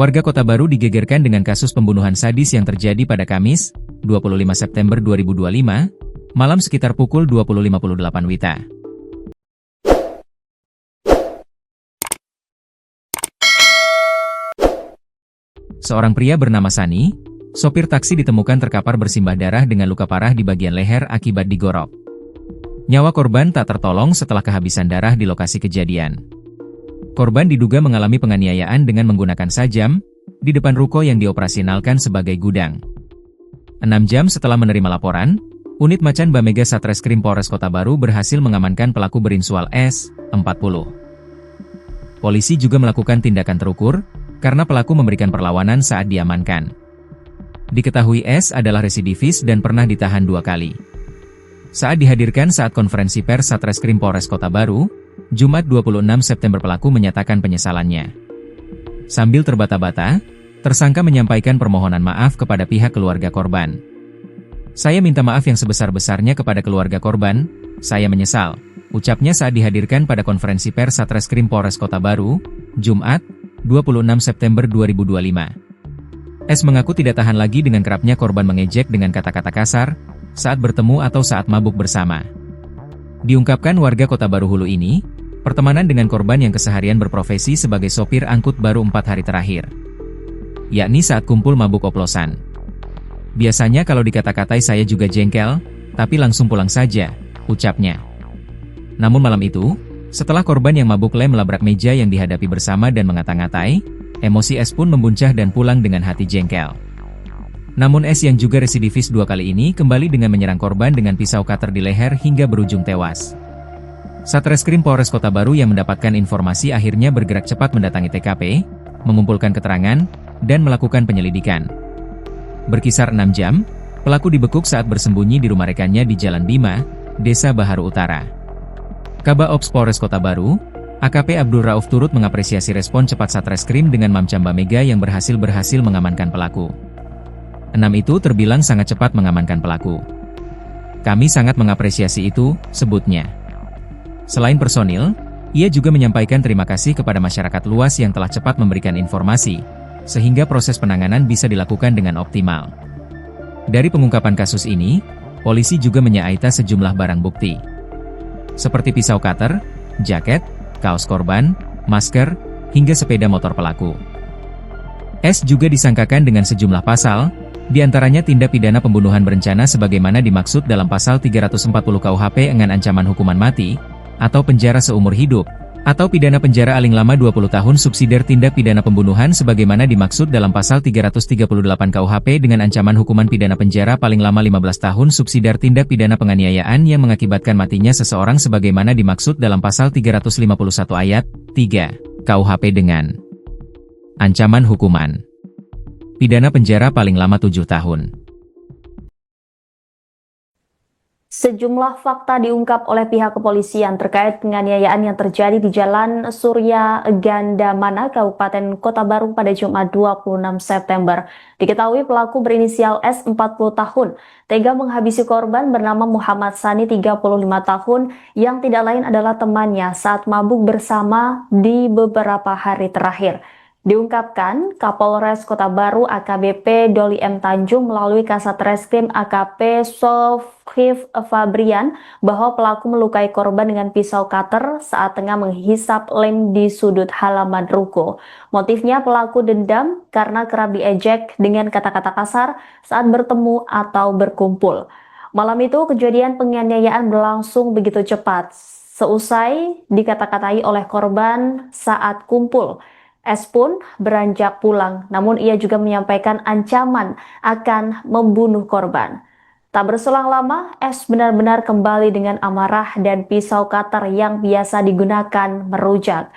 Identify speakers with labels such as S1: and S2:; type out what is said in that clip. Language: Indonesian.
S1: Warga Kota Baru digegerkan dengan kasus pembunuhan sadis yang terjadi pada Kamis, 25 September 2025, malam sekitar pukul 20.58 WITA. Seorang pria bernama Sani, sopir taksi ditemukan terkapar bersimbah darah dengan luka parah di bagian leher akibat digorok. Nyawa korban tak tertolong setelah kehabisan darah di lokasi kejadian. Korban diduga mengalami penganiayaan dengan menggunakan sajam, di depan ruko yang dioperasionalkan sebagai gudang. 6 jam setelah menerima laporan, unit Macan Bamega Satreskrim Polres Kota Baru berhasil mengamankan pelaku berinisial S, 40. Polisi juga melakukan tindakan terukur, karena pelaku memberikan perlawanan saat diamankan. Diketahui S adalah residivis dan pernah ditahan 2 kali. Saat dihadirkan saat konferensi pers Satreskrim Polres Kota Baru, Jumat 26 September pelaku menyatakan penyesalannya. Sambil terbata-bata, tersangka menyampaikan permohonan maaf kepada pihak keluarga korban. "Saya minta maaf yang sebesar-besarnya kepada keluarga korban, saya menyesal," ucapnya saat dihadirkan pada konferensi pers Satreskrim Polres Kota Baru, Jumat, 26 September 2025. S mengaku tidak tahan lagi dengan kerapnya korban mengejek dengan kata-kata kasar, saat bertemu atau saat mabuk bersama. Diungkapkan warga Kota Baru Hulu ini, pertemanan dengan korban yang keseharian berprofesi sebagai sopir angkut baru 4 hari terakhir. Yakni saat kumpul mabuk oplosan. "Biasanya kalau dikata-katai saya juga jengkel, tapi langsung pulang saja," ucapnya. Namun malam itu, setelah korban yang mabuk melabrak meja yang dihadapi bersama dan mengata-ngatai, emosi S pun membuncah dan pulang dengan hati jengkel. Namun S yang juga residivis 2 kali ini kembali dengan menyerang korban dengan pisau cutter di leher hingga berujung tewas. Satreskrim Polres Kota Baru yang mendapatkan informasi akhirnya bergerak cepat mendatangi TKP, mengumpulkan keterangan, dan melakukan penyelidikan. Berkisar 6 jam, pelaku dibekuk saat bersembunyi di rumah rekannya di Jalan Bima, Desa Baharu Utara. Kabak Ops Polres Kota Baru, AKP Abdul Rauf turut mengapresiasi respon cepat Satreskrim dengan Macan Bamega yang berhasil mengamankan pelaku. 6 itu terbilang sangat cepat mengamankan pelaku. "Kami sangat mengapresiasi itu," sebutnya. Selain personil, ia juga menyampaikan terima kasih kepada masyarakat luas yang telah cepat memberikan informasi, sehingga proses penanganan bisa dilakukan dengan optimal. Dari pengungkapan kasus ini, polisi juga menyita sejumlah barang bukti, seperti pisau cutter, jaket, kaos korban, masker, hingga sepeda motor pelaku. S juga disangkakan dengan sejumlah pasal, di antaranya tindak pidana pembunuhan berencana sebagaimana dimaksud dalam pasal 340 KUHP dengan ancaman hukuman mati, atau penjara seumur hidup, atau pidana penjara paling lama 20 tahun subsidiar tindak pidana pembunuhan sebagaimana dimaksud dalam pasal 338 KUHP dengan ancaman hukuman pidana penjara paling lama 15 tahun subsidiar tindak pidana penganiayaan yang mengakibatkan matinya seseorang sebagaimana dimaksud dalam pasal 351 ayat 3 KUHP dengan ancaman hukuman pidana penjara paling lama 7 tahun.
S2: Sejumlah fakta diungkap oleh pihak kepolisian terkait penganiayaan yang terjadi di Jalan Surya Gandamana, Kabupaten Kota Baru pada Jumat 26 September. Diketahui pelaku berinisial S 40 tahun, tega menghabisi korban bernama Muhammad Sani 35 tahun yang tidak lain adalah temannya saat mabuk bersama di beberapa hari terakhir. Diungkapkan, Kapolres Kota Baru AKBP Doli M. Tanjung melalui Kasat Reskrim AKP Sofhif Fabrian bahwa pelaku melukai korban dengan pisau cutter saat tengah menghisap lem di sudut halaman ruko. Motifnya pelaku dendam karena kerap diejek dengan kata-kata kasar saat bertemu atau berkumpul. Malam itu kejadian penganiayaan berlangsung begitu cepat. Seusai dikata-katai oleh korban saat kumpul, S pun beranjak pulang, namun ia juga menyampaikan ancaman akan membunuh korban. Tak berselang lama, S benar-benar kembali dengan amarah dan pisau cutter yang biasa digunakan merujak.